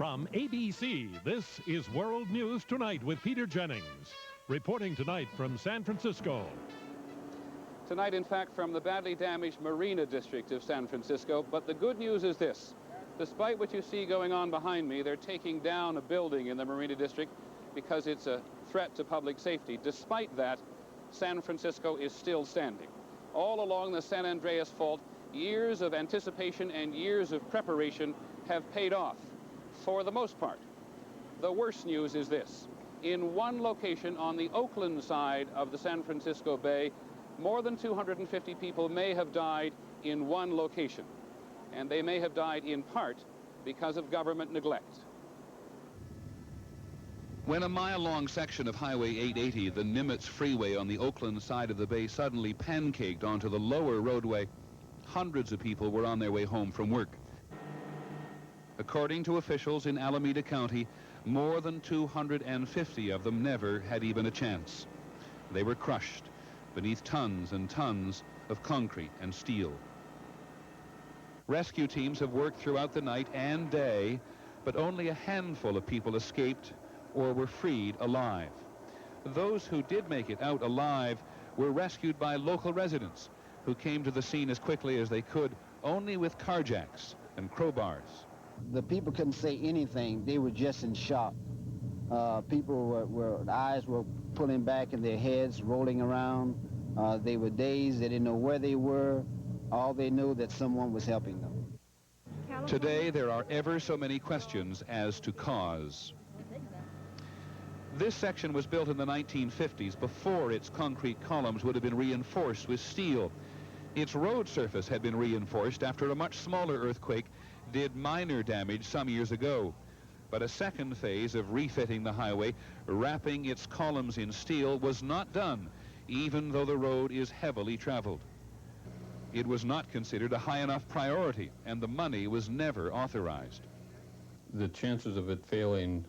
From ABC, this is World News Tonight with Peter Jennings. Reporting tonight from San Francisco. Tonight, in fact, from the badly damaged Marina district of San Francisco. But the good news is this. Despite what you see going on behind me, they're taking down a building in the Marina district because it's a threat to public safety. Despite that, San Francisco is still standing. All along the San Andreas Fault, years of anticipation and years of preparation have paid off, for the most part. The worst news is this. In one location on the Oakland side of the San Francisco Bay, more than 250 people may have died in one location. And they may have died in part because of government neglect. When a mile-long section of Highway 880, the Nimitz Freeway on the Oakland side of the bay, suddenly pancaked onto the lower roadway, hundreds of people were on their way home from work. According to officials in Alameda County, more than 250 of them never had even a chance. They were crushed beneath tons and tons of concrete and steel. Rescue teams have worked throughout the night and day, but only a handful of people escaped or were freed alive. Those who did make it out alive were rescued by local residents who came to the scene as quickly as they could, only with carjacks and crowbars. The people couldn't say anything. They were just in shock. People their eyes were pulling back in their heads, rolling around. They were dazed. They didn't know where they were. All they knew that someone was helping them. Today, there are ever so many questions as to cause. This section was built in the 1950s before its concrete columns would have been reinforced with steel. Its road surface had been reinforced after a much smaller earthquake did minor damage some years ago. But a second phase of refitting the highway, wrapping its columns in steel, was not done, even though the road is heavily traveled. It was not considered a high enough priority, and the money was never authorized. The chances of it failing,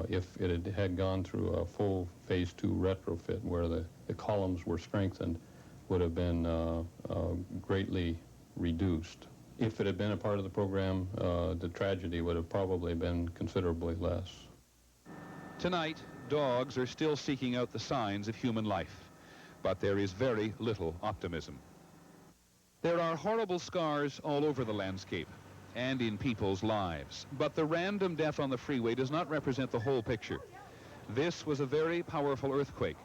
if it had gone through a full phase 2 retrofit where the columns were strengthened, would have been greatly reduced. If it had been a part of the program, the tragedy would have probably been considerably less. Tonight, dogs are still seeking out the signs of human life, but there is very little optimism. There are horrible scars all over the landscape and in people's lives, but the random death on the freeway does not represent the whole picture. This was a very powerful earthquake,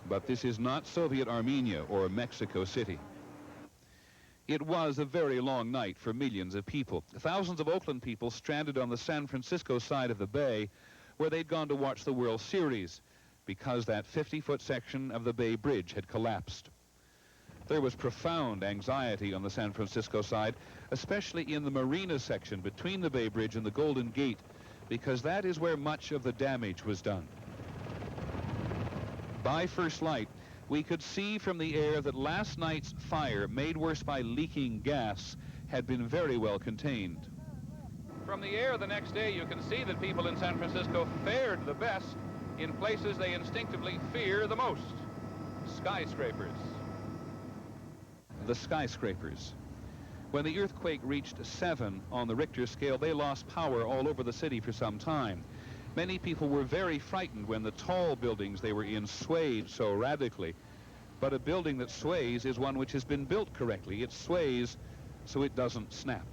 but this is not Soviet Armenia or Mexico City. It was a very long night for millions of people. Thousands of Oakland people stranded on the San Francisco side of the bay where they'd gone to watch the World Series because that 50-foot section of the Bay Bridge had collapsed. There was profound anxiety on the San Francisco side, especially in the Marina section between the Bay Bridge and the Golden Gate, because that is where much of the damage was done. By first light, we could see from the air that last night's fire, made worse by leaking gas, had been very well contained. From the air the next day, you can see that people in San Francisco fared the best in places they instinctively fear the most. Skyscrapers. The skyscrapers. When the earthquake reached 7 on the Richter scale, they lost power all over the city for some time. Many people were very frightened when the tall buildings they were in swayed so radically. But a building that sways is one which has been built correctly. It sways so it doesn't snap.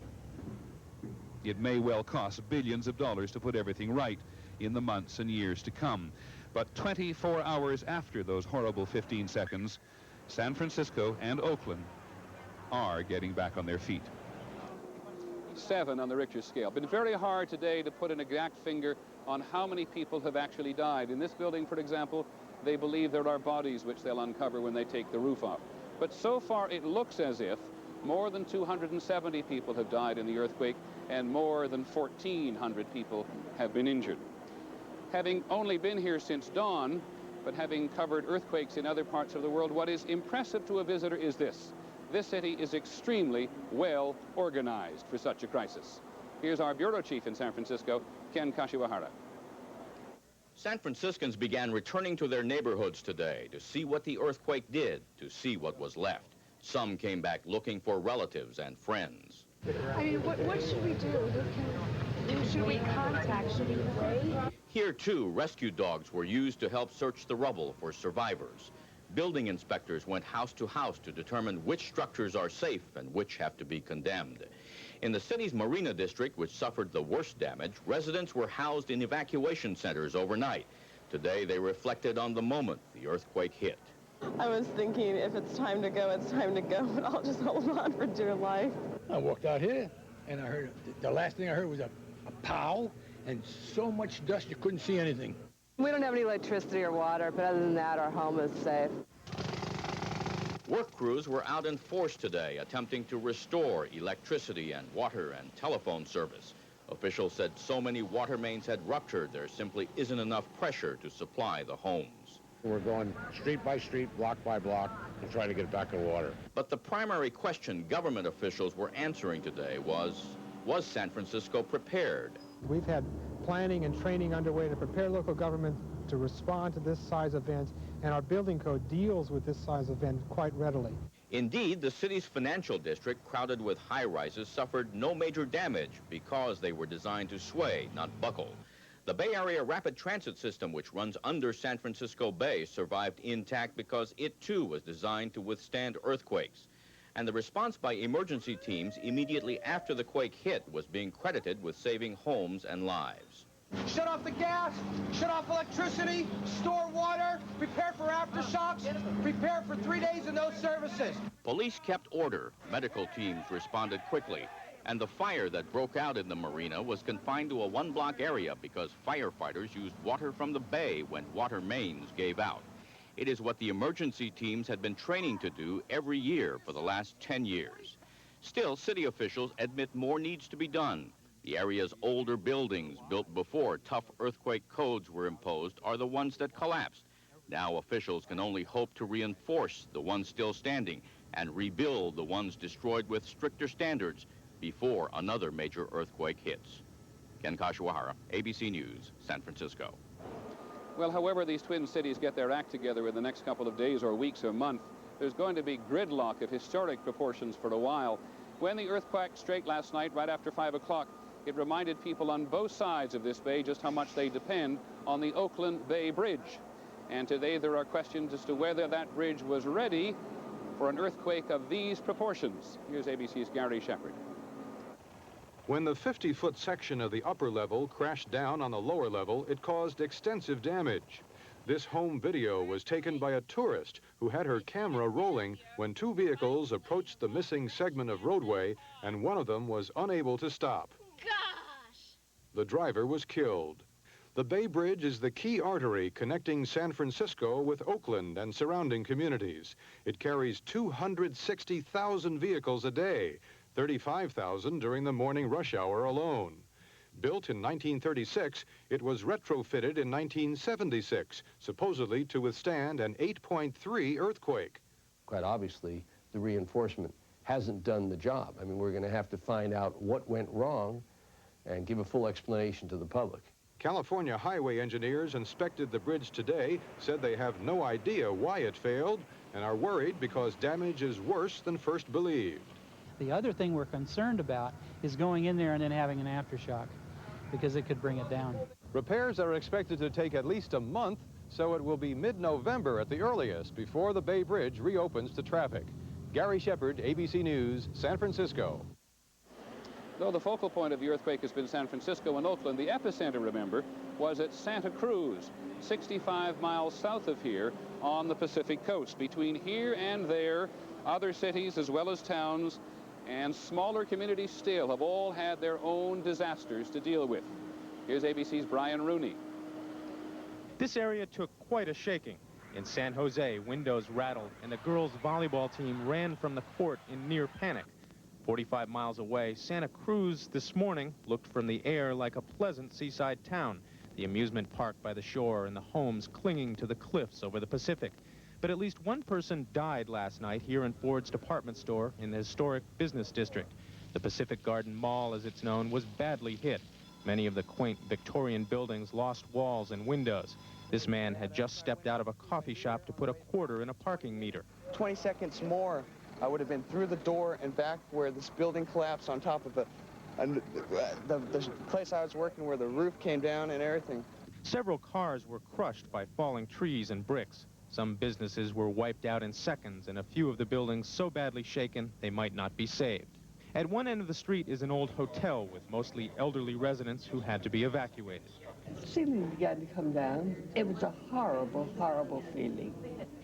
It may well cost billions of dollars to put everything right in the months and years to come. But 24 hours after those horrible 15 seconds, San Francisco and Oakland are getting back on their feet. 7 on the Richter scale. Been very hard today to put an exact finger on how many people have actually died. In this building, for example, they believe there are bodies which they'll uncover when they take the roof off. But so far, it looks as if more than 270 people have died in the earthquake and more than 1,400 people have been injured. Having only been here since dawn, but having covered earthquakes in other parts of the world, what is impressive to a visitor is this. This city is extremely well organized for such a crisis. Here's our bureau chief in San Francisco, Ken Kashiwahara. San Franciscans began returning to their neighborhoods today to see what the earthquake did, to see what was left. Some came back looking for relatives and friends. I mean, what should we do? Who should we contact? Should we pray? Here, too, rescue dogs were used to help search the rubble for survivors. Building inspectors went house to house to determine which structures are safe and which have to be condemned. In the city's Marina district, which suffered the worst damage, residents were housed in evacuation centers overnight. Today, they reflected on the moment the earthquake hit. I was thinking, if it's time to go, it's time to go, but I'll just hold on for dear life. I walked out here, and I heard, the last thing I heard was a pow, and so much dust you couldn't see anything. We don't have any electricity or water, but other than that, our home is safe. Work crews were out in force today, attempting to restore electricity and water and telephone service. Officials said so many water mains had ruptured, there simply isn't enough pressure to supply the homes. We're going street by street, block by block, and trying to get back in water. But the primary question government officials were answering today was San Francisco prepared? We've had planning and training underway to prepare local government to respond to this size event, and our building code deals with this size event quite readily. Indeed, the city's financial district, crowded with high-rises, suffered no major damage because they were designed to sway, not buckle. The Bay Area Rapid Transit System, which runs under San Francisco Bay, survived intact because it, too, was designed to withstand earthquakes. And the response by emergency teams immediately after the quake hit was being credited with saving homes and lives. Shut off the gas, shut off electricity, store water, prepare for aftershocks, prepare for 3 days of no services. Police kept order, medical teams responded quickly, and the fire that broke out in the marina was confined to a one-block area because firefighters used water from the bay when water mains gave out. It is what the emergency teams had been training to do every year for the last 10 years. Still, city officials admit more needs to be done. The area's older buildings, built before tough earthquake codes were imposed, are the ones that collapsed. Now officials can only hope to reinforce the ones still standing and rebuild the ones destroyed with stricter standards before another major earthquake hits. Ken Kashiwahara, ABC News, San Francisco. Well, however these twin cities get their act together in the next couple of days or weeks or month, there's going to be gridlock of historic proportions for a while. When the earthquake struck last night, right after 5 o'clock, it reminded people on both sides of this bay just how much they depend on the Oakland Bay Bridge. And today there are questions as to whether that bridge was ready for an earthquake of these proportions. Here's ABC's Gary Shepard. When the 50-foot section of the upper level crashed down on the lower level, it caused extensive damage. This home video was taken by a tourist who had her camera rolling when two vehicles approached the missing segment of roadway, and one of them was unable to stop. Gosh! The driver was killed. The Bay Bridge is the key artery connecting San Francisco with Oakland and surrounding communities. It carries 260,000 vehicles a day, 35,000 during the morning rush hour alone. Built in 1936, it was retrofitted in 1976, supposedly to withstand an 8.3 earthquake. Quite obviously, the reinforcement hasn't done the job. I mean, we're going to have to find out what went wrong and give a full explanation to the public. California highway engineers inspected the bridge today, said they have no idea why it failed, and are worried because damage is worse than first believed. The other thing we're concerned about is going in there and then having an aftershock, because it could bring it down. Repairs are expected to take at least a month, so it will be mid-November at the earliest before the Bay Bridge reopens to traffic. Gary Shepard, ABC News, San Francisco. Though the focal point of the earthquake has been San Francisco and Oakland, the epicenter, remember, was at Santa Cruz, 65 miles south of here on the Pacific coast. Between here and there, other cities as well as towns and smaller communities still have all had their own disasters to deal with. Here's ABC's Brian Rooney. This area took quite a shaking. In San Jose, windows rattled, and the girls' volleyball team ran from the court in near panic. 45 miles away, Santa Cruz this morning looked from the air like a pleasant seaside town, the amusement park by the shore and the homes clinging to the cliffs over the Pacific. But at least one person died last night here in Ford's department store in the historic business district. The Pacific Garden Mall, as it's known, was badly hit. Many of the quaint Victorian buildings lost walls and windows. This man had just stepped out of a coffee shop to put a quarter in a parking meter. 20 seconds more, I would have been through the door and back where this building collapsed on top of a And the place I was working where the roof came down and everything. Several cars were crushed by falling trees and bricks. Some businesses were wiped out in seconds, and a few of the buildings so badly shaken they might not be saved. At one end of the street is an old hotel with mostly elderly residents who had to be evacuated. The ceiling began to come down. It was a horrible, horrible feeling.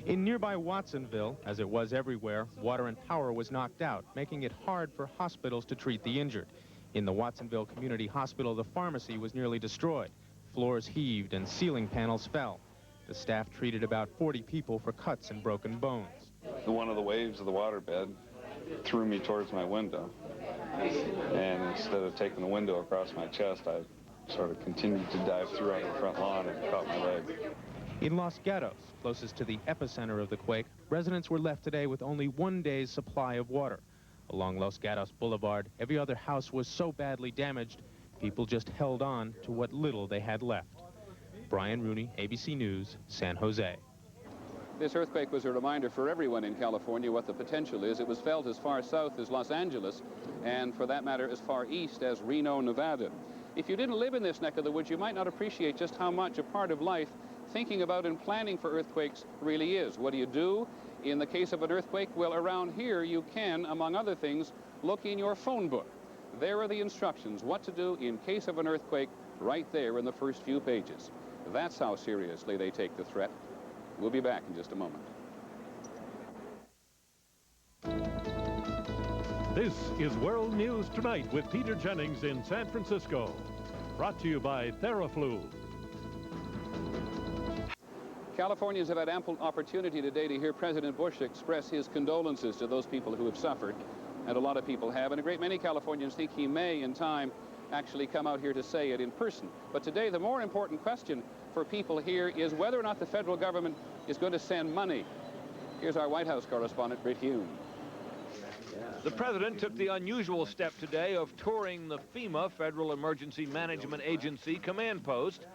In nearby Watsonville, as it was everywhere, water and power was knocked out, making it hard for hospitals to treat the injured. In the Watsonville Community Hospital, the pharmacy was nearly destroyed. Floors heaved and ceiling panels fell. The staff treated about 40 people for cuts and broken bones. One of the waves of the waterbed threw me towards my window. And instead of taking the window across my chest, I sort of continued to dive through on the front lawn and caught my leg. In Los Gatos, closest to the epicenter of the quake, residents were left today with only one day's supply of water. Along Los Gatos Boulevard, every other house was so badly damaged, people just held on to what little they had left. Brian Rooney, ABC News, San Jose. This earthquake was a reminder for everyone in California what the potential is. It was felt as far south as Los Angeles, and for that matter, as far east as Reno, Nevada. If you didn't live in this neck of the woods, you might not appreciate just how much a part of life thinking about and planning for earthquakes really is. What do you do in the case of an earthquake? Well, around here, you can, among other things, look in your phone book. There are the instructions, what to do in case of an earthquake, right there in the first few pages. That's how seriously they take the threat. We'll be back in just a moment. This is World News Tonight with Peter Jennings in San Francisco. Brought to you by Theraflu. Californians have had ample opportunity today to hear President Bush express his condolences to those people who have suffered, and a lot of people have, and a great many Californians think he may, in time, actually come out here to say it in person. But today, the more important question for people here is whether or not the federal government is going to send money. Here's our White House correspondent, Britt Hume. The president took the unusual step today of touring the FEMA, Federal Emergency Management Agency command post,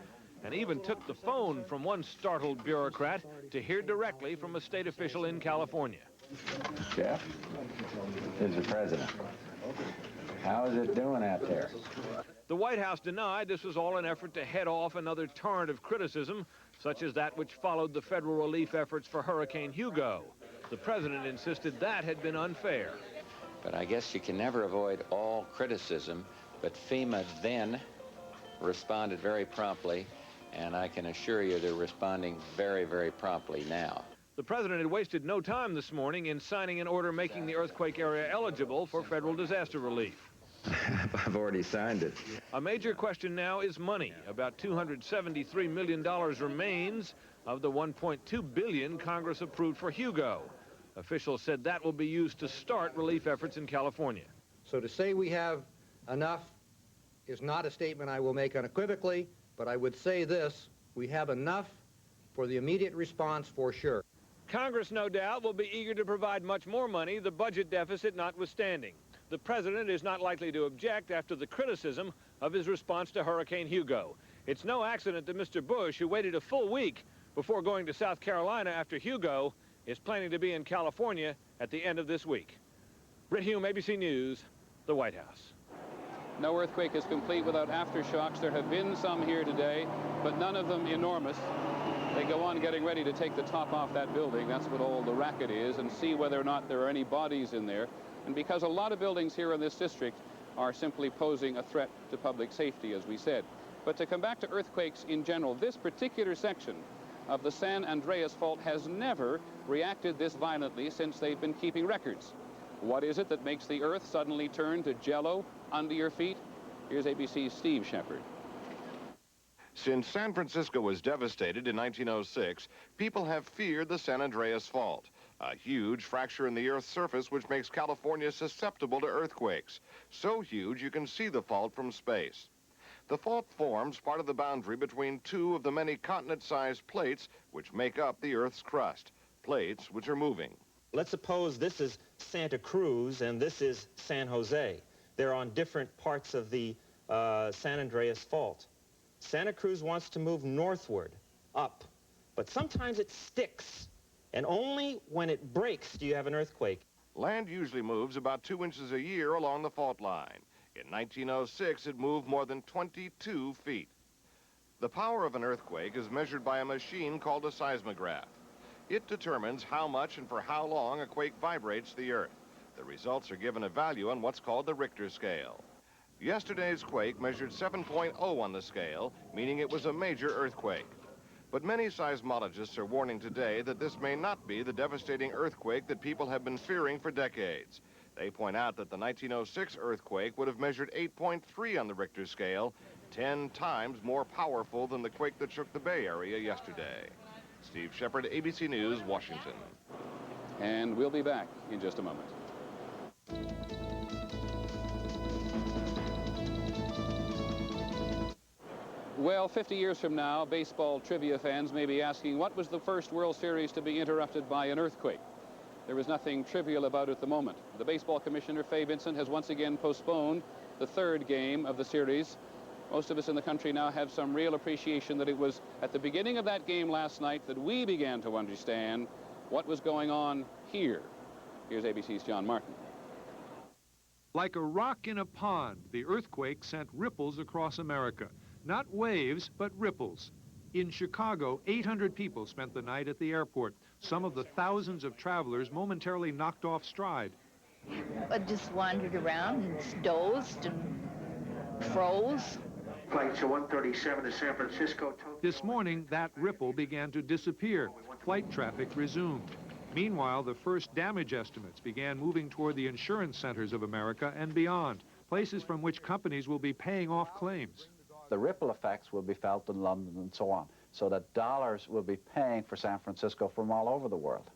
and even took the phone from one startled bureaucrat to hear directly from a state official in California. Jeff, this is the president. How is it doing out there? The White House denied this was all an effort to head off another torrent of criticism, such as that which followed the federal relief efforts for Hurricane Hugo. The president insisted that had been unfair. But I guess you can never avoid all criticism, but FEMA then responded very promptly, and I can assure you they're responding very, very promptly now. The president had wasted no time this morning in signing an order making the earthquake area eligible for federal disaster relief. I've already signed it. A major question now is money. About $273 million remains of the $1.2 billion Congress approved for Hugo. Officials said that will be used to start relief efforts in California. So to say we have enough is not a statement I will make unequivocally, but I would say this: we have enough for the immediate response for sure. Congress, no doubt, will be eager to provide much more money, the budget deficit notwithstanding. The president is not likely to object after the criticism of his response to Hurricane Hugo. It's no accident that Mr. Bush, who waited a full week before going to South Carolina after Hugo, is planning to be in California at the end of this week. Britt Hume, ABC News, the White House. No earthquake is complete without aftershocks. There have been some here today, but none of them enormous. They go on getting ready to take the top off that building. That's what all the racket is, and see whether or not there are any bodies in there. And because a lot of buildings here in this district are simply posing a threat to public safety, as we said. But to come back to earthquakes in general, this particular section of the San Andreas Fault has never reacted this violently since they've been keeping records. What is it that makes the earth suddenly turn to jello under your feet? Here's ABC's Steve Shepard. Since San Francisco was devastated in 1906, people have feared the San Andreas Fault, a huge fracture in the Earth's surface which makes California susceptible to earthquakes. So huge you can see the fault from space. The fault forms part of the boundary between two of the many continent-sized plates which make up the Earth's crust, plates which are moving. Let's suppose this is Santa Cruz and this is San Jose. They're on different parts of the San Andreas Fault. Santa Cruz wants to move northward, up, but sometimes it sticks, and only when it breaks do you have an earthquake. Land usually moves about 2 inches a year along the fault line. In 1906, it moved more than 22 feet. The power of an earthquake is measured by a machine called a seismograph. It determines how much and for how long a quake vibrates the earth. The results are given a value on what's called the Richter scale. Yesterday's quake measured 7.0 on the scale, meaning it was a major earthquake. But many seismologists are warning today that this may not be the devastating earthquake that people have been fearing for decades. They point out that the 1906 earthquake would have measured 8.3 on the Richter scale, 10 times more powerful than the quake that shook the Bay Area yesterday. Steve Shepard, ABC News, Washington. And we'll be back in just a moment. Well, 50 years from now, baseball trivia fans may be asking, what was the first World Series to be interrupted by an earthquake? There is nothing trivial about it at the moment. The baseball commissioner, Fay Vincent, has once again postponed the third game of the series. Most of us in the country now have some real appreciation that it was at the beginning of that game last night that we began to understand what was going on here. Here's ABC's John Martin. Like a rock in a pond, the earthquake sent ripples across America. Not waves, but ripples. In Chicago, 800 people spent the night at the airport. Some of the thousands of travelers momentarily knocked off stride. I just wandered around and dozed and froze. Flights 137 to San Francisco. This morning, that ripple began to disappear. Flight traffic resumed. Meanwhile, the first damage estimates began moving toward the insurance centers of America and beyond, places from which companies will be paying off claims. The ripple effects will be felt in London and so on, so that dollars will be paying for San Francisco from all over the world.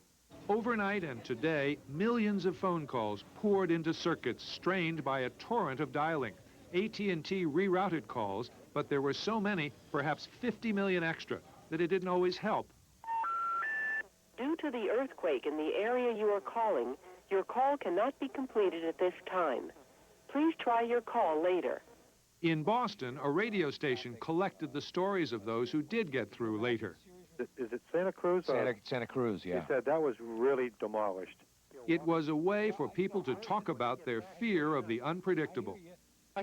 Overnight and today, millions of phone calls poured into circuits strained by a torrent of dialing. AT&T rerouted calls, but there were so many, perhaps 50 million extra, that it didn't always help. Due to the earthquake in the area you are calling, your call cannot be completed at this time. Please try your call later. In Boston, a radio station collected the stories of those who did get through later. Is it Santa Cruz? Santa Cruz, yeah. He said that was really demolished. It was a way for people to talk about their fear of the unpredictable.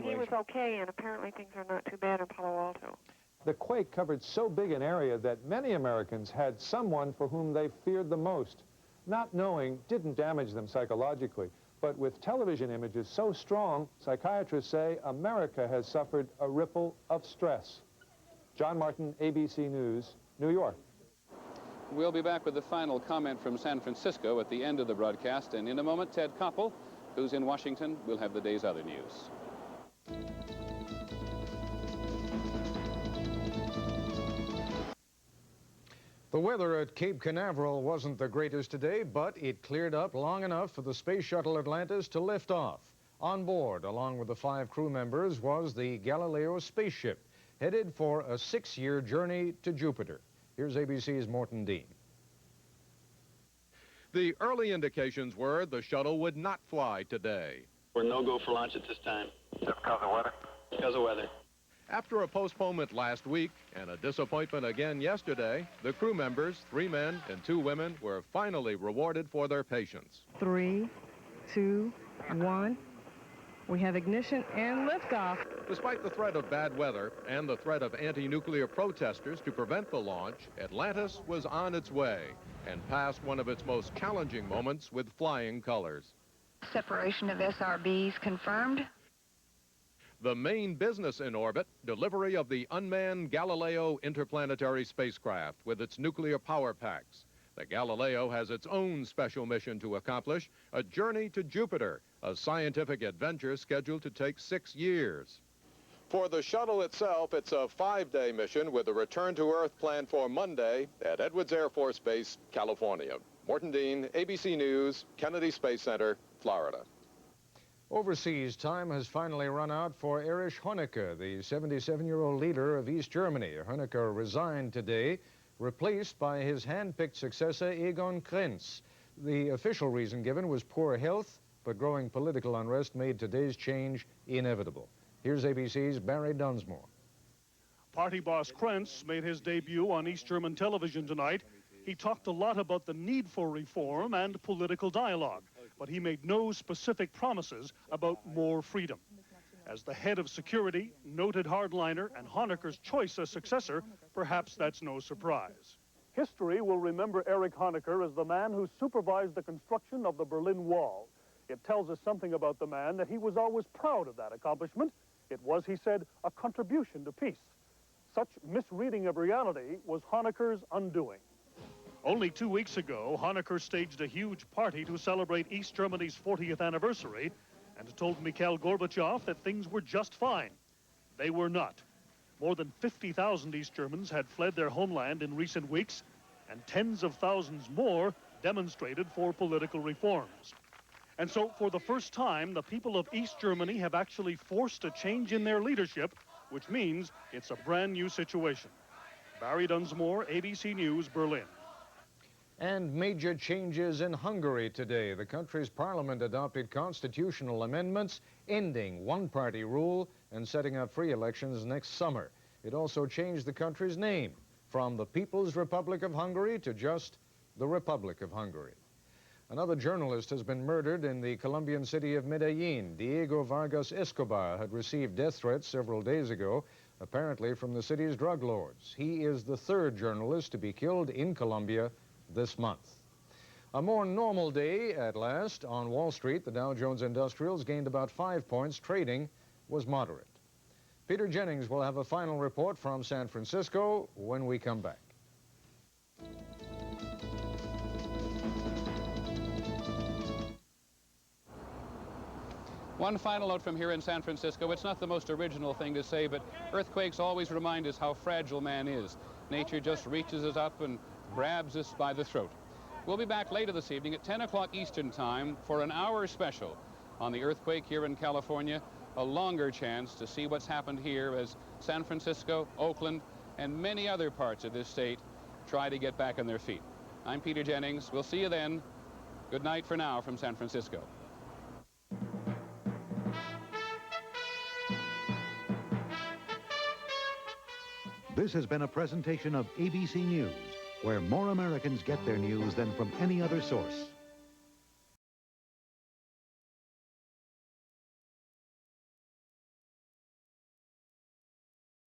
He was okay, and apparently things are not too bad in Palo Alto. The quake covered so big an area that many Americans had someone for whom they feared the most. Not knowing didn't damage them psychologically, but with television images so strong, psychiatrists say America has suffered a ripple of stress. John Martin, ABC News, New York. We'll be back with the final comment from San Francisco at the end of the broadcast, and in a moment, Ted Koppel, who's in Washington, will have the day's other news. The weather at Cape Canaveral wasn't the greatest today, but it cleared up long enough for the space shuttle Atlantis to lift off. On board, along with the 5 crew members, was the Galileo spaceship, headed for a 6-year journey to Jupiter. Here's ABC's Morton Dean. The early indications were the shuttle would not fly today. We're no-go for launch at this time. Just because of weather? Because of weather. After a postponement last week and a disappointment again yesterday, the crew members, 3 men and 2 women, were finally rewarded for their patience. 3, 2, 1. We have ignition and liftoff. Despite the threat of bad weather and the threat of anti-nuclear protesters to prevent the launch, Atlantis was on its way and passed one of its most challenging moments with flying colors. Separation of SRBs confirmed. The main business in orbit, delivery of the unmanned Galileo interplanetary spacecraft with its nuclear power packs. The Galileo has its own special mission to accomplish, a journey to Jupiter, a scientific adventure scheduled to take 6 years. For the shuttle itself, it's a 5-day mission with a return to Earth planned for Monday at Edwards Air Force Base, California. Morton Dean, ABC News, Kennedy Space Center, Florida. Overseas time has finally run out for Erich Honecker, the 77-year-old leader of East Germany. Honecker resigned today, replaced by his hand-picked successor, Egon Krenz. The official reason given was poor health, but growing political unrest made today's change inevitable. Here's ABC's Barry Dunsmore. Party boss Krenz made his debut on East German television tonight. He talked a lot about the need for reform and political dialogue, but he made no specific promises about more freedom. As the head of security, noted hardliner, and Honecker's choice as successor, perhaps that's no surprise. History will remember Erich Honecker as the man who supervised the construction of the Berlin Wall. It tells us something about the man that he was always proud of that accomplishment. It was, he said, a contribution to peace. Such misreading of reality was Honecker's undoing. Only 2 weeks ago, Honecker staged a huge party to celebrate East Germany's 40th anniversary and told Mikhail Gorbachev that things were just fine. They were not. More than 50,000 East Germans had fled their homeland in recent weeks, and tens of thousands more demonstrated for political reforms. And so, for the first time, the people of East Germany have actually forced a change in their leadership, which means it's a brand new situation. Barry Dunsmore, ABC News, Berlin. And major changes in Hungary today. The country's parliament adopted constitutional amendments ending one-party rule and setting up free elections next summer. It also changed the country's name from the People's Republic of Hungary to just the Republic of Hungary. Another journalist has been murdered in the Colombian city of Medellin. Diego Vargas Escobar had received death threats several days ago, apparently from the city's drug lords. He is the third journalist to be killed in Colombia this month. A more normal day at last on Wall Street. The Dow Jones Industrials gained about 5 points. Trading was moderate. Peter Jennings will have a final report from San Francisco when we come back. One final note from here in San Francisco. It's not the most original thing to say, but earthquakes always remind us how fragile man is. Nature just reaches us up and grabs us by the throat. We'll be back later this evening at 10 o'clock Eastern Time for an hour special on the earthquake here in California, a longer chance to see what's happened here as San Francisco, Oakland, and many other parts of this state try to get back on their feet. I'm Peter Jennings. We'll see you then. Good night for now from San Francisco. This has been a presentation of ABC News, where more Americans get their news than from any other source.